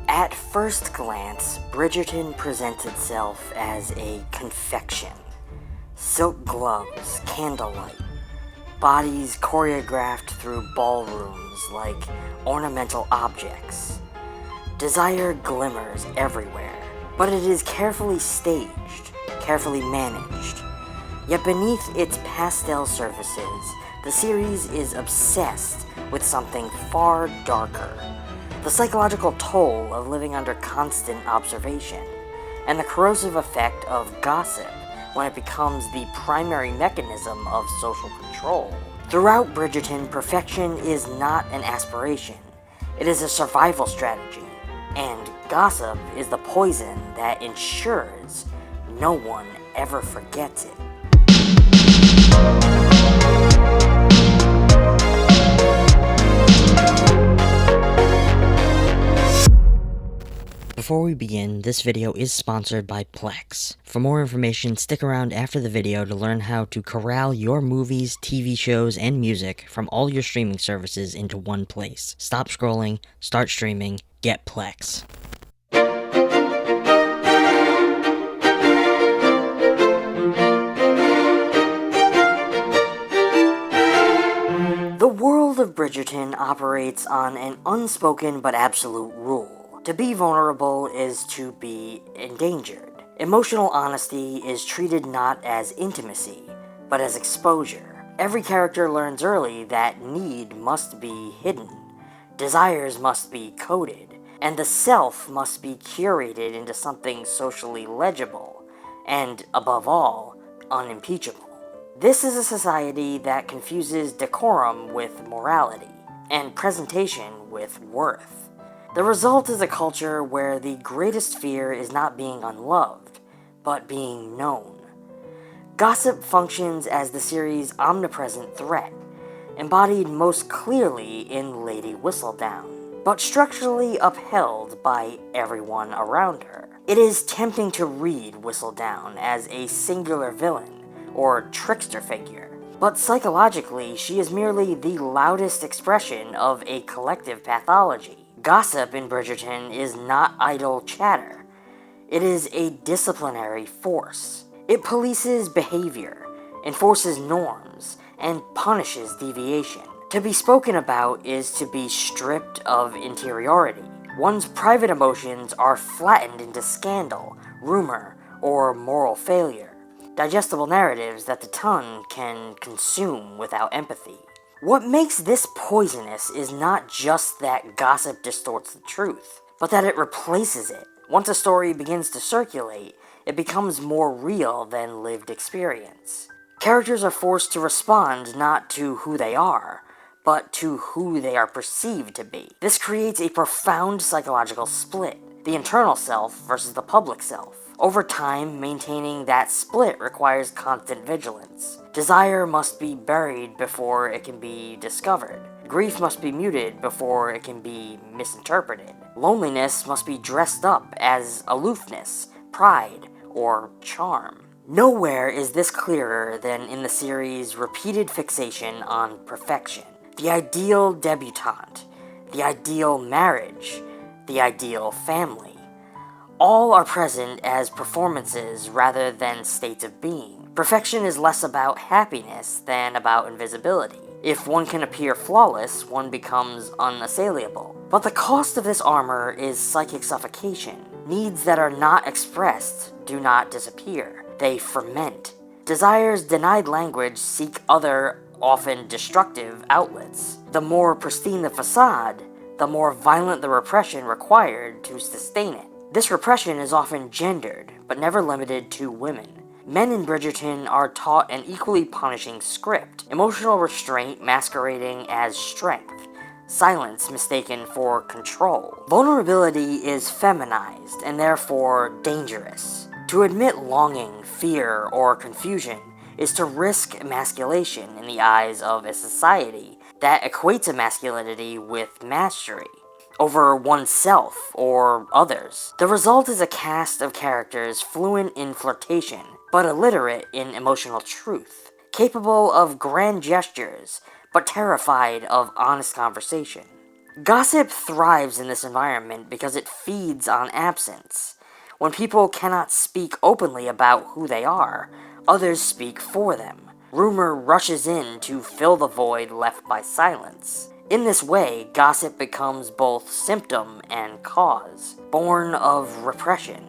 At first glance, Bridgerton presents itself as a confection. Silk gloves, candlelight, bodies choreographed through ballrooms like ornamental objects. Desire glimmers everywhere, but it is carefully staged, carefully managed. Yet beneath its pastel surfaces, the series is obsessed with something far darker. The psychological toll of living under constant observation, and the corrosive effect of gossip when it becomes the primary mechanism of social control. Throughout Bridgerton, perfection is not an aspiration. It is a survival strategy, and gossip is the poison that ensures no one ever forgets it. Before we begin, this video is sponsored by Plex. For more information, stick around after the video to learn how to corral your movies, TV shows, and music from all your streaming services into one place. Stop scrolling, start streaming, get Plex. The world of Bridgerton operates on an unspoken but absolute rule. To be vulnerable is to be endangered. Emotional honesty is treated not as intimacy, but as exposure. Every character learns early that need must be hidden, desires must be coded, and the self must be curated into something socially legible, and, above all, unimpeachable. This is a society that confuses decorum with morality, and presentation with worth. The result is a culture where the greatest fear is not being unloved, but being known. Gossip functions as the series' omnipresent threat, embodied most clearly in Lady Whistledown, but structurally upheld by everyone around her. It is tempting to read Whistledown as a singular villain, or trickster figure, but psychologically she is merely the loudest expression of a collective pathology. Gossip in Bridgerton is not idle chatter. It is a disciplinary force. It polices behavior, enforces norms, and punishes deviation. To be spoken about is to be stripped of interiority. One's private emotions are flattened into scandal, rumor, or moral failure. Digestible narratives that the tongue can consume without empathy. What makes this poisonous is not just that gossip distorts the truth, but that it replaces it. Once a story begins to circulate, it becomes more real than lived experience. Characters are forced to respond not to who they are, but to who they are perceived to be. This creates a profound psychological split, the internal self versus the public self. Over time, maintaining that split requires constant vigilance. Desire must be buried before it can be discovered. Grief must be muted before it can be misinterpreted. Loneliness must be dressed up as aloofness, pride, or charm. Nowhere is this clearer than in the series' repeated fixation on perfection. The ideal debutante, the ideal marriage, the ideal family. All are present as performances rather than states of being. Perfection is less about happiness than about invisibility. If one can appear flawless, one becomes unassailable. But the cost of this armor is psychic suffocation. Needs that are not expressed do not disappear. They ferment. Desires denied language seek other, often destructive, outlets. The more pristine the facade, the more violent the repression required to sustain it. This repression is often gendered, but never limited to women. Men in Bridgerton are taught an equally punishing script, emotional restraint masquerading as strength, silence mistaken for control. Vulnerability is feminized and therefore dangerous. To admit longing, fear, or confusion is to risk emasculation in the eyes of a society that equates masculinity with mastery over oneself or others. The result is a cast of characters fluent in flirtation, but illiterate in emotional truth, capable of grand gestures, but terrified of honest conversation. Gossip thrives in this environment because it feeds on absence. When people cannot speak openly about who they are, others speak for them. Rumor rushes in to fill the void left by silence. In this way, gossip becomes both symptom and cause, born of repression,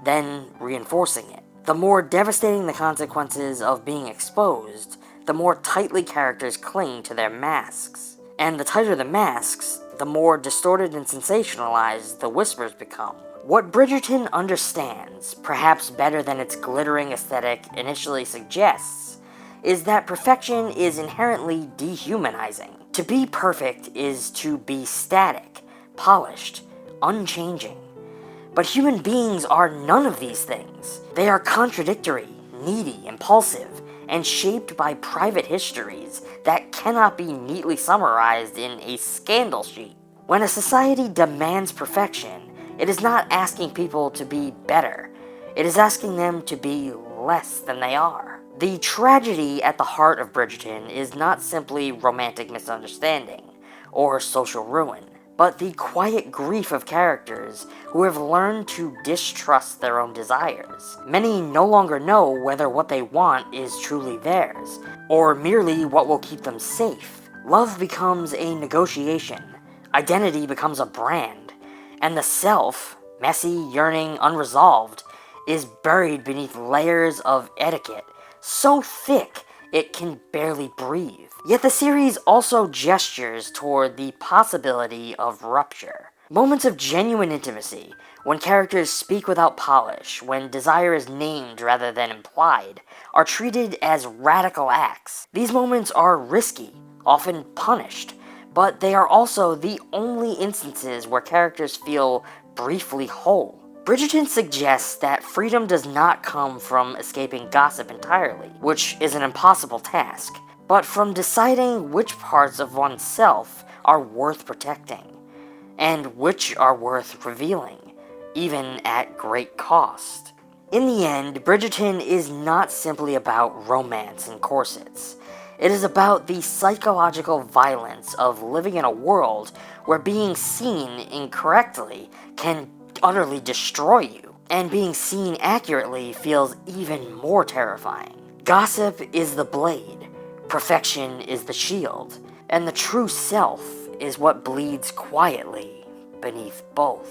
then reinforcing it. The more devastating the consequences of being exposed, the more tightly characters cling to their masks. And the tighter the masks, the more distorted and sensationalized the whispers become. What Bridgerton understands, perhaps better than its glittering aesthetic initially suggests, is that perfection is inherently dehumanizing. To be perfect is to be static, polished, unchanging. But human beings are none of these things. They are contradictory, needy, impulsive, and shaped by private histories that cannot be neatly summarized in a scandal sheet. When a society demands perfection, it is not asking people to be better. It is asking them to be less than they are. The tragedy at the heart of Bridgerton is not simply romantic misunderstanding or social ruin, but the quiet grief of characters who have learned to distrust their own desires. Many no longer know whether what they want is truly theirs, or merely what will keep them safe. Love becomes a negotiation, identity becomes a brand, and the self, messy, yearning, unresolved, is buried beneath layers of etiquette so thick it can barely breathe. Yet the series also gestures toward the possibility of rupture. Moments of genuine intimacy, when characters speak without polish, when desire is named rather than implied, are treated as radical acts. These moments are risky, often punished, but they are also the only instances where characters feel briefly whole. Bridgerton suggests that freedom does not come from escaping gossip entirely, which is an impossible task, but from deciding which parts of oneself are worth protecting, and which are worth revealing, even at great cost. In the end, Bridgerton is not simply about romance and corsets. It is about the psychological violence of living in a world where being seen incorrectly can utterly destroy you, and being seen accurately feels even more terrifying. Gossip is the blade, perfection is the shield, and the true self is what bleeds quietly beneath both.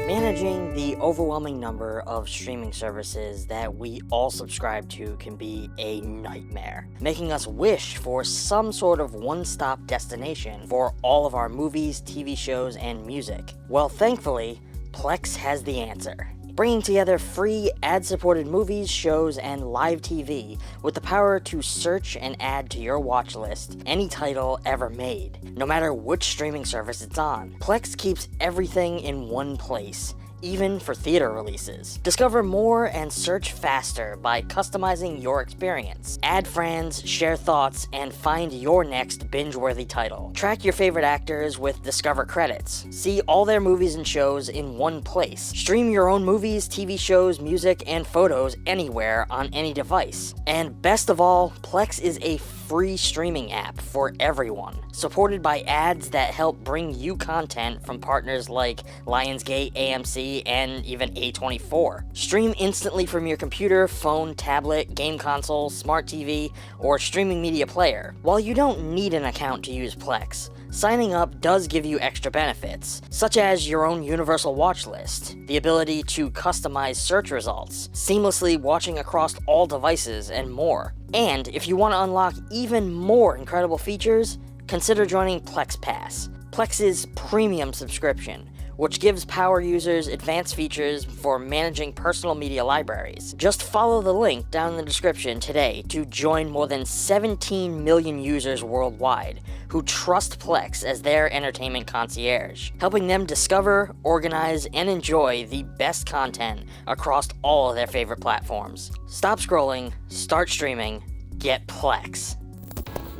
Managing the overwhelming number of streaming services that we all subscribe to can be a nightmare, making us wish for some sort of one-stop destination for all of our movies, TV shows, and music. Well, thankfully, Plex has the answer, bringing together free ad-supported movies, shows, and live TV with the power to search and add to your watch list any title ever made, no matter which streaming service it's on. Plex keeps everything in one place, even for theater releases. Discover more and search faster by customizing your experience. Add friends, share thoughts, and find your next binge-worthy title. Track your favorite actors with Discover credits. See all their movies and shows in one place. Stream your own movies, TV shows, music, and photos anywhere on any device. And best of all, Plex is a free streaming app for everyone, supported by ads that help bring you content from partners like Lionsgate, AMC, and even A24. Stream instantly from your computer, phone, tablet, game console, smart TV, or streaming media player. While you don't need an account to use Plex, signing up does give you extra benefits, such as your own universal watch list, the ability to customize search results, seamlessly watching across all devices, and more. And if you want to unlock even more incredible features, consider joining Plex Pass. Plex Plex's premium subscription, which gives power users advanced features for managing personal media libraries. Just follow the link down in the description today to join more than 17 million users worldwide who trust Plex as their entertainment concierge, helping them discover, organize, and enjoy the best content across all of their favorite platforms. Stop scrolling, start streaming, get Plex.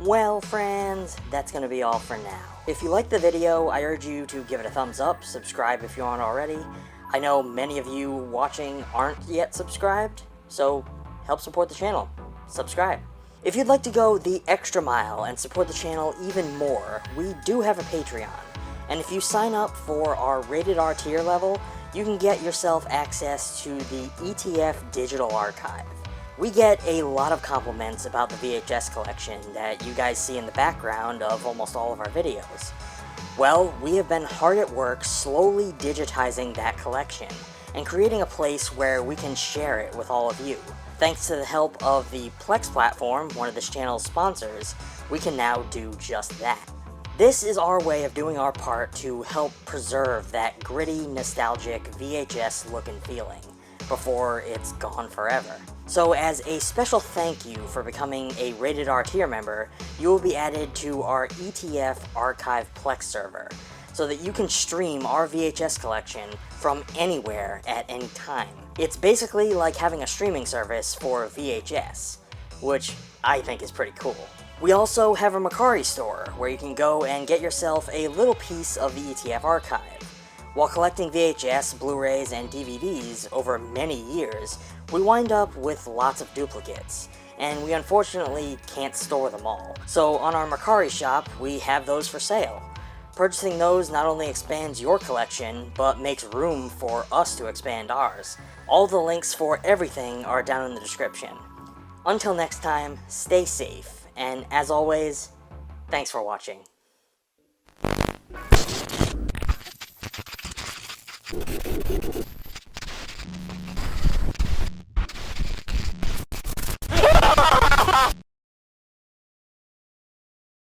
Well, friends, that's gonna be all for now. If you liked the video, I urge you to give it a thumbs up, subscribe if you aren't already. I know many of you watching aren't yet subscribed, so help support the channel. Subscribe. If you'd like to go the extra mile and support the channel even more, we do have a Patreon. And if you sign up for our Rated R tier level, you can get yourself access to the ETF Digital Archive. We get a lot of compliments about the VHS collection that you guys see in the background of almost all of our videos. Well, we have been hard at work slowly digitizing that collection and creating a place where we can share it with all of you. Thanks to the help of the Plex platform, one of this channel's sponsors, we can now do just that. This is our way of doing our part to help preserve that gritty, nostalgic VHS look and feeling before it's gone forever. So as a special thank you for becoming a Rated R tier member, you will be added to our ETF Archive Plex server, so that you can stream our VHS collection from anywhere at any time. It's basically like having a streaming service for VHS, which I think is pretty cool. We also have a Mercari store, where you can go and get yourself a little piece of the ETF archive. While collecting VHS, Blu-rays, and DVDs over many years, we wind up with lots of duplicates, and we unfortunately can't store them all. So on our Mercari shop, we have those for sale. Purchasing those not only expands your collection, but makes room for us to expand ours. All the links for everything are down in the description. Until next time, stay safe, and as always, thanks for watching.